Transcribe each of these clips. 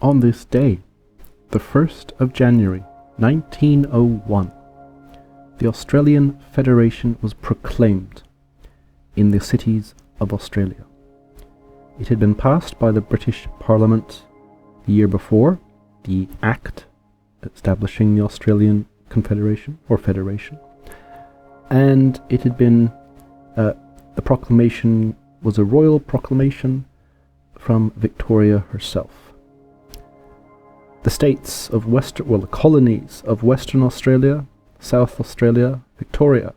On this day, the 1st of January 1901, the Australian Federation was proclaimed in the cities of Australia. It had been passed by the British Parliament the year before, the Act establishing the Australian Confederation or Federation, and it had been, the proclamation was a royal proclamation from Victoria herself. The states of the colonies of Western Australia, South Australia, Victoria,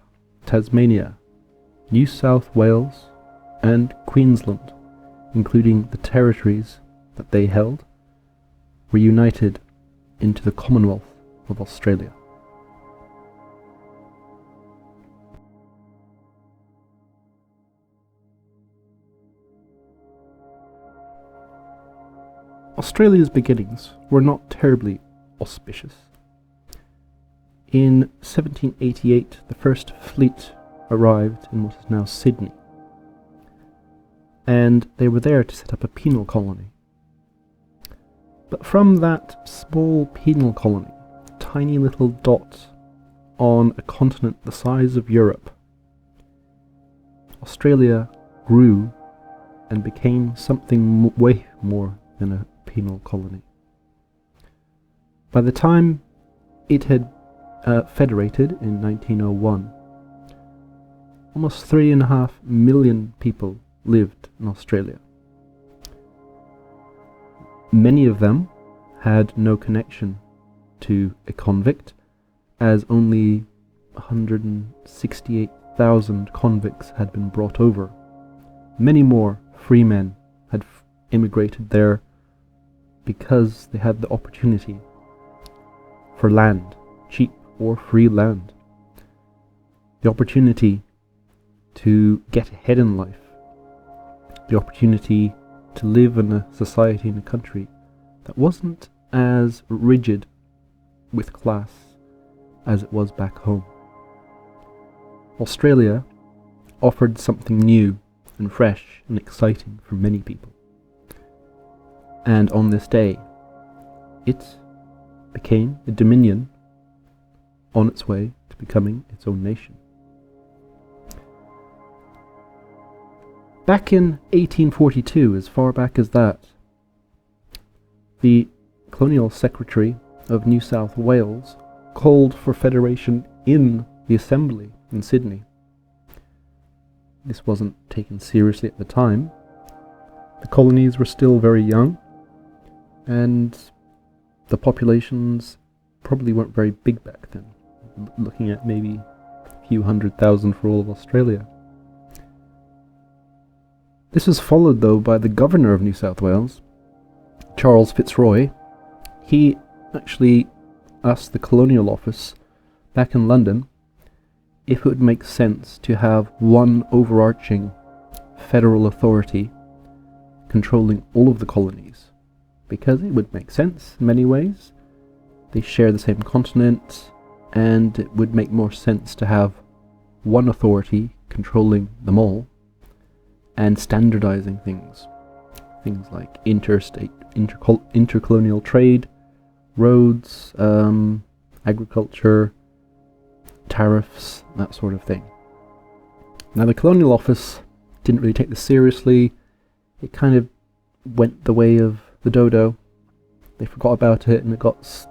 Tasmania, New South Wales, and Queensland, including the territories that they held, were united into the Commonwealth of Australia. Australia's beginnings were not terribly auspicious. In 1788, the first fleet arrived in what is now Sydney, and they were there to set up a penal colony. But from that small penal colony, a tiny little dot on a continent the size of Europe, Australia grew and became something way more than a penal colony. By the time it had federated in 1901, almost 3.5 million people lived in Australia. Many of them had no connection to a convict, as only 168,000 convicts had been brought over. Many more free men had immigrated there because they had the opportunity for land, cheap or free land, the opportunity to get ahead in life, the opportunity to live in a society, in a country that wasn't as rigid with class as it was back home. Australia offered something new and fresh and exciting for many people. And on this day, it became a dominion on its way to becoming its own nation. Back in 1842, as far back as that, the Colonial Secretary of New South Wales called for federation in the Assembly in Sydney. This wasn't taken seriously at the time. The colonies were still very young, and the populations probably weren't very big back then, looking at maybe a few 100,000 for all of Australia. This was followed, though, by the Governor of New South Wales, Charles Fitzroy. He actually asked the Colonial Office back in London if it would make sense to have one overarching federal authority controlling all of the colonies, because it would make sense in many ways. They share the same continent, and it would make more sense to have one authority controlling them all and standardizing things like interstate, intercolonial trade, roads, agriculture, tariffs, that sort of thing. Now, the Colonial Office didn't really take this seriously. It kind of went the way of the dodo. They forgot about it, and it got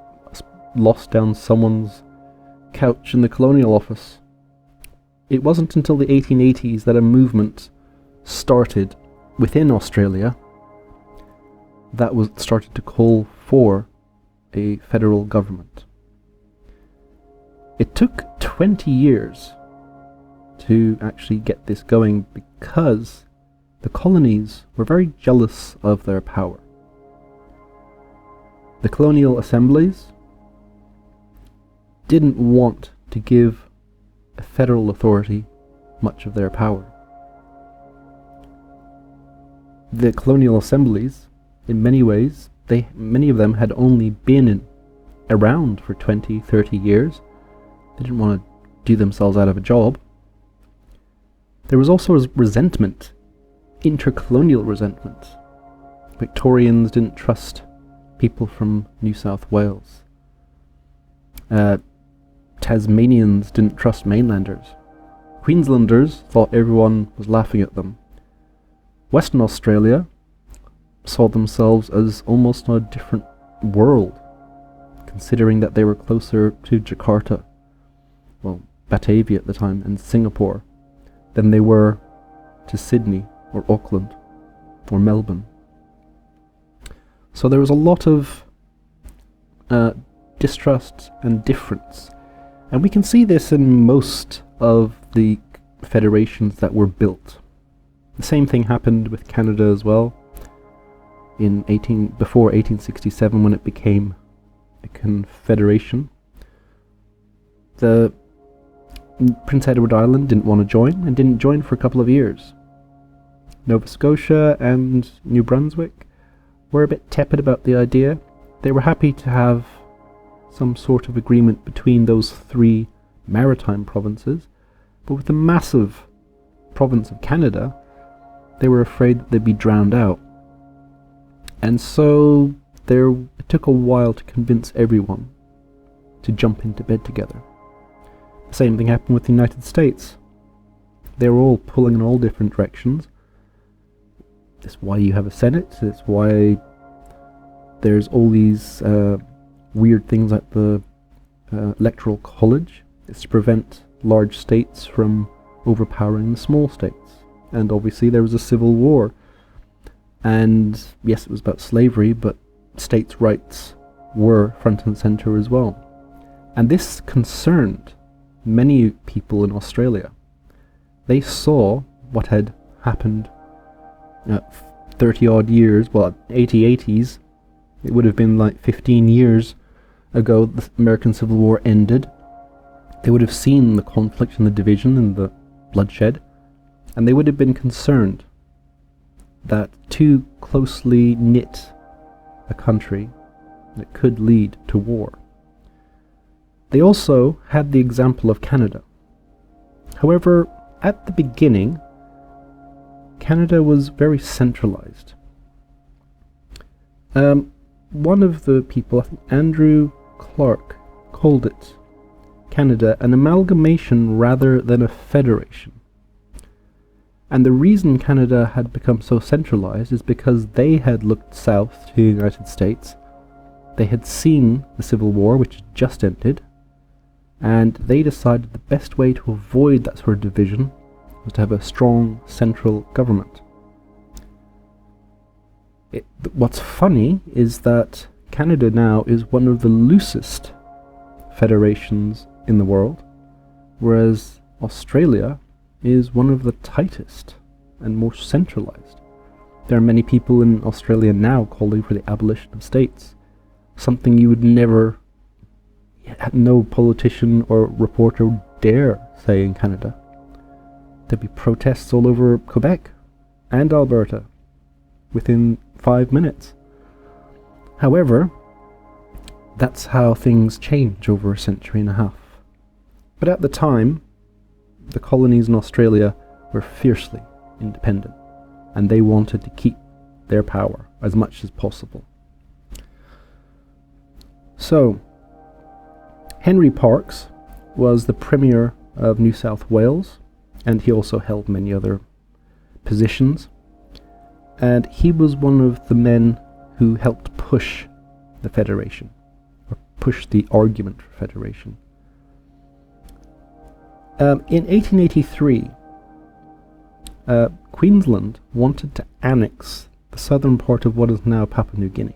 lost down someone's couch in the Colonial Office. It wasn't until the 1880s that a movement started within Australia that was started to call for a federal government. It took 20 years to actually get this going because the colonies were very jealous of their power. The colonial assemblies didn't want to give a federal authority much of their power. The colonial assemblies, in many ways, many of them had only been around for 20, 30 years. They didn't want to do themselves out of a job. There was also resentment, intercolonial resentment. Victorians didn't trust people from New South Wales. Tasmanians didn't trust mainlanders. Queenslanders thought everyone was laughing at them. Western Australia saw themselves as almost on a different world, considering that they were closer to Jakarta, well, Batavia at the time, and Singapore, than they were to Sydney or Auckland or Melbourne. So there was a lot of distrust and difference. And we can see this in most of the federations that were built. The same thing happened with Canada as well before 1867, when it became a confederation. The Prince Edward Island didn't want to join, and didn't join for a couple of years. Nova Scotia and New Brunswick were a bit tepid about the idea. They were happy to have some sort of agreement between those three maritime provinces, but with the massive province of Canada, they were afraid that they'd be drowned out. And so it took a while to convince everyone to jump into bed together. The same thing happened with the United States. They were all pulling in all different directions. That's why you have a Senate. That's why there's all these weird things like the Electoral College. It's to prevent large states from overpowering the small states. And obviously there was a civil war. And yes, it was about slavery, but states' rights were front and center as well. And this concerned many people in Australia. They saw what had happened 30 odd years, well, 80s, it would have been like 15 years ago the American Civil War ended. They would have seen the conflict and the division and the bloodshed, and they would have been concerned that too closely knit a country that could lead to war. They also had the example of Canada. However, at the beginning, Canada was very centralized. One of the people, I think Andrew Clark, called it Canada an amalgamation rather than a federation. And the reason Canada had become so centralized is because they had looked south to the United States. They had seen the Civil War, which had just ended, and they decided the best way to avoid that sort of division was to have a strong central government. What's funny is that Canada now is one of the loosest federations in the world, whereas Australia is one of the tightest and more centralized. There are many people in Australia now calling for the abolition of states, something you would never, no politician or reporter would dare say in Canada. There'd be protests all over Quebec and Alberta within 5 minutes. However, that's how things change over a century and a half. But at the time, the colonies in Australia were fiercely independent, and they wanted to keep their power as much as possible. So, Henry Parkes was the Premier of New South Wales, and he also held many other positions. And he was one of the men who helped push the Federation, or push the argument for Federation. In 1883, Queensland wanted to annex the southern part of what is now Papua New Guinea,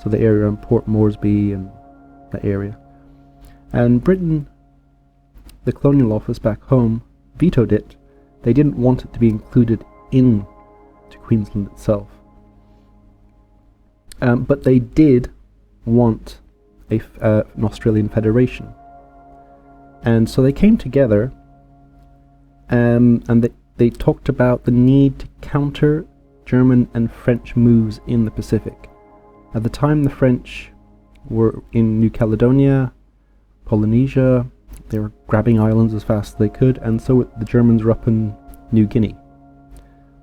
so the area around Port Moresby and that area. And Britain, the colonial office back home, vetoed it. They didn't want it to be included in to Queensland itself. But they did want an Australian federation. And so they came together and they talked about the need to counter German and French moves in the Pacific. At the time, the French were in New Caledonia, Polynesia. They were grabbing islands as fast as they could, and so the Germans were up in New Guinea.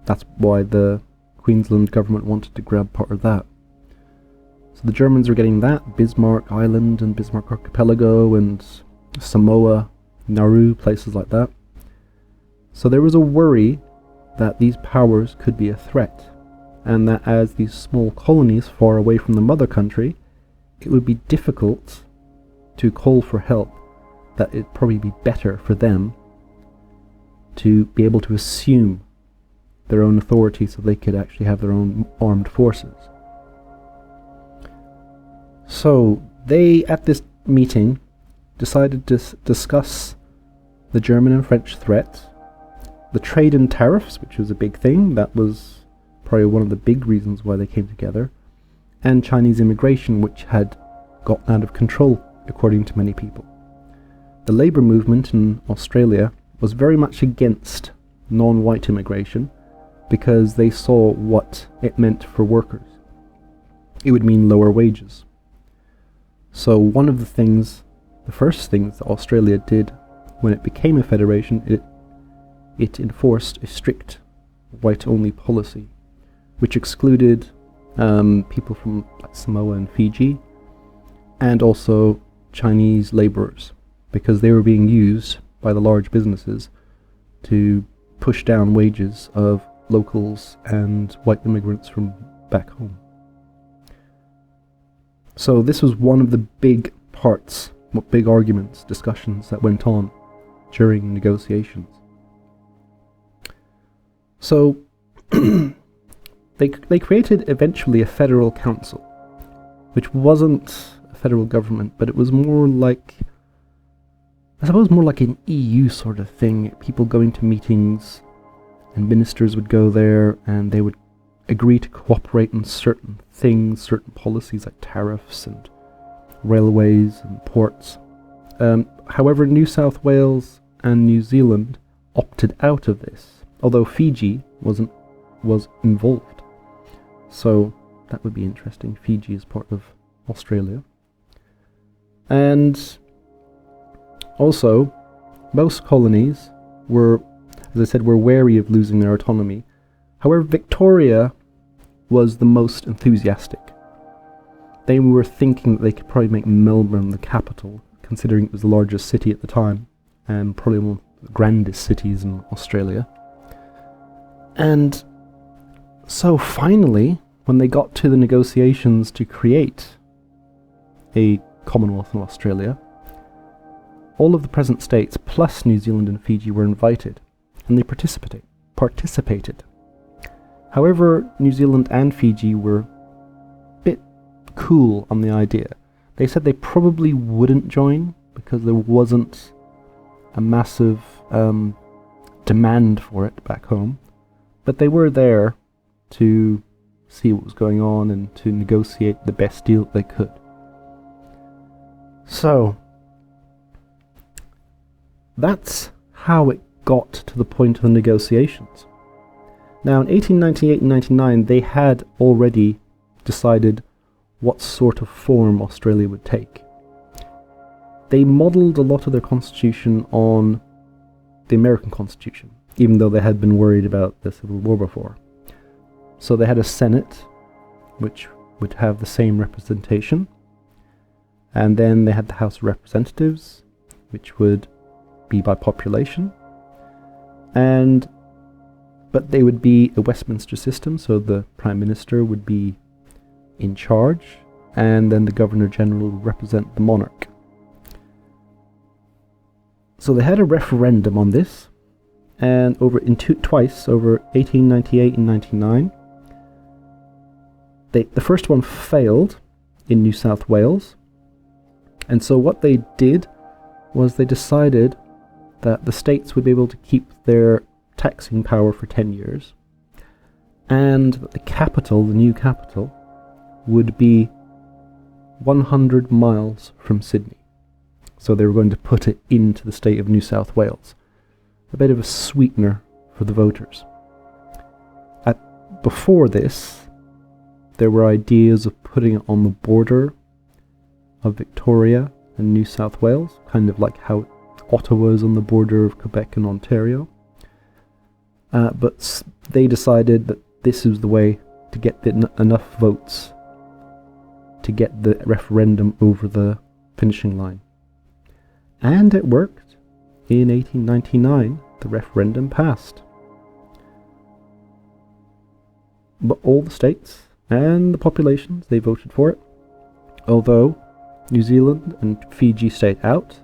That's why the Queensland government wanted to grab part of that. So the Germans were getting that, Bismarck Island and Bismarck Archipelago and Samoa, Nauru, places like that. So there was a worry that these powers could be a threat, and that as these small colonies far away from the mother country, it would be difficult to call for help, that it'd probably be better for them to be able to assume their own authority so they could actually have their own armed forces. So they, at this meeting, decided to discuss the German and French threat, the trade and tariffs, which was a big thing, that was probably one of the big reasons why they came together, and Chinese immigration, which had gotten out of control, according to many people. The labour movement in Australia was very much against non-white immigration because they saw what it meant for workers. It would mean lower wages. So one of the first things that Australia did when it became a federation, it enforced a strict white-only policy, which excluded people from like Samoa and Fiji, and also Chinese labourers, because they were being used by the large businesses to push down wages of locals and white immigrants from back home. So this was one of the big parts, big arguments, discussions that went on during negotiations. So they created eventually a federal council, which wasn't a federal government, but it was more like, I suppose, more like an EU sort of thing. People going to meetings, and ministers would go there, and they would agree to cooperate on certain things, certain policies like tariffs and railways and ports. However, New South Wales and New Zealand opted out of this, although Fiji was involved. So that would be interesting. Fiji is part of Australia. And also, most colonies were, as I said, were wary of losing their autonomy. However, Victoria was the most enthusiastic. They were thinking that they could probably make Melbourne the capital, considering it was the largest city at the time, and probably one of the grandest cities in Australia. And so finally, when they got to the negotiations to create a Commonwealth in Australia, all of the present states, plus New Zealand and Fiji, were invited, and they participated. However, New Zealand and Fiji were a bit cool on the idea. They said they probably wouldn't join because there wasn't a massive demand for it back home, but they were there to see what was going on and to negotiate the best deal they could. So that's how it got to the point of the negotiations. Now, in 1898 and 99, they had already decided what sort of form Australia would take. They modelled a lot of their constitution on the American Constitution, even though they had been worried about the Civil War before. So they had a Senate, which would have the same representation, and then they had the House of Representatives, which would be by population, but they would be a Westminster system, so the Prime Minister would be in charge, and then the Governor General would represent the monarch. So they had a referendum on this, and twice, over 1898 and 99. The first one failed in New South Wales, and so what they did was they decided that the states would be able to keep their taxing power for 10 years, and that the capital, the new capital, would be 100 miles from Sydney. So they were going to put it into the state of New South Wales. A bit of a sweetener for the voters. Before this, there were ideas of putting it on the border of Victoria and New South Wales, kind of like how Ottawa is on the border of Quebec and Ontario. But they decided that this was the way to get enough votes to get the referendum over the finishing line. And it worked. In 1899, the referendum passed. But all the states and the populations, they voted for it. Although New Zealand and Fiji stayed out,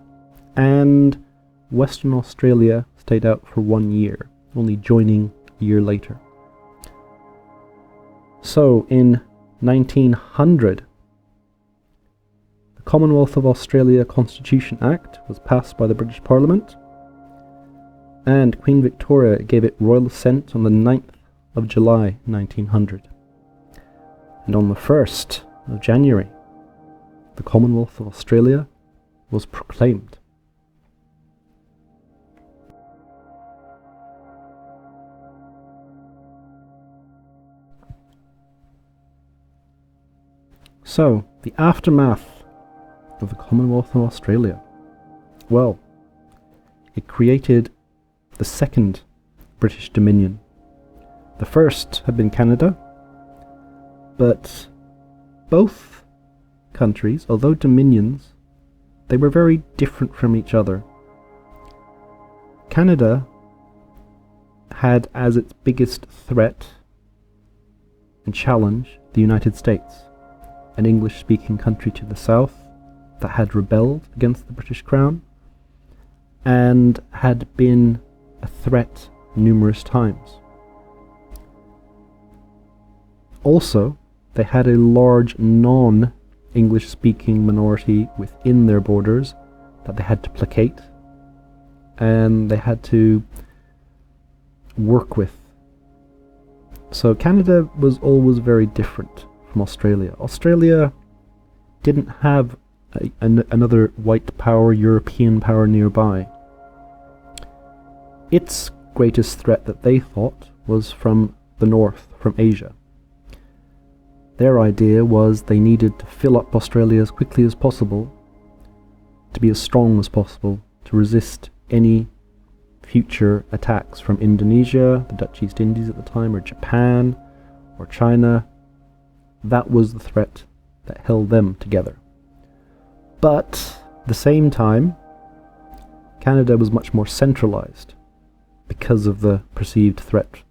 and Western Australia stayed out for 1 year, only joining a year later. So in 1900, the Commonwealth of Australia Constitution Act was passed by the British Parliament, and Queen Victoria gave it royal assent on the 9th of July 1900. And on the 1st of January, the Commonwealth of Australia was proclaimed. So, the aftermath of the Commonwealth of Australia. Well, it created the second British Dominion. The first had been Canada, but both countries, although dominions, they were very different from each other. Canada had as its biggest threat and challenge the United States, an English-speaking country to the south that had rebelled against the British Crown and had been a threat numerous times. Also, they had a large non-English-speaking minority within their borders that they had to placate and they had to work with. So Canada was always very different from Australia. Australia didn't have another white power, European power nearby. Its greatest threat that they thought was from the north, from Asia. Their idea was they needed to fill up Australia as quickly as possible, to be as strong as possible, to resist any future attacks from Indonesia, the Dutch East Indies at the time, or Japan, or China. That was the threat that held them together. But at the same time, Canada was much more centralized because of the perceived threat,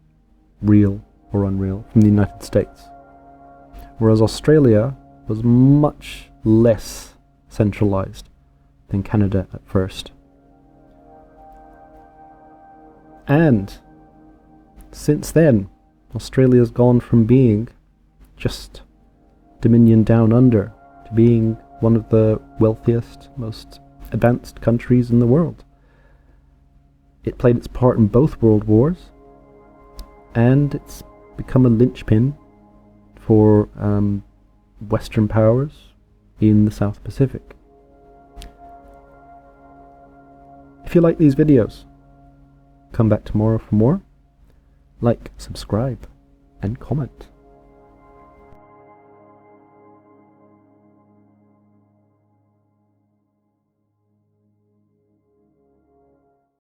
real or unreal, from the United States. Whereas Australia was much less centralized than Canada at first. And since then, Australia's gone from being just Dominion down under to being one of the wealthiest, most advanced countries in the world. It played its part in both world wars, and it's become a linchpin for Western powers in the South Pacific. If you like these videos, come back tomorrow for more. Like, subscribe, and comment.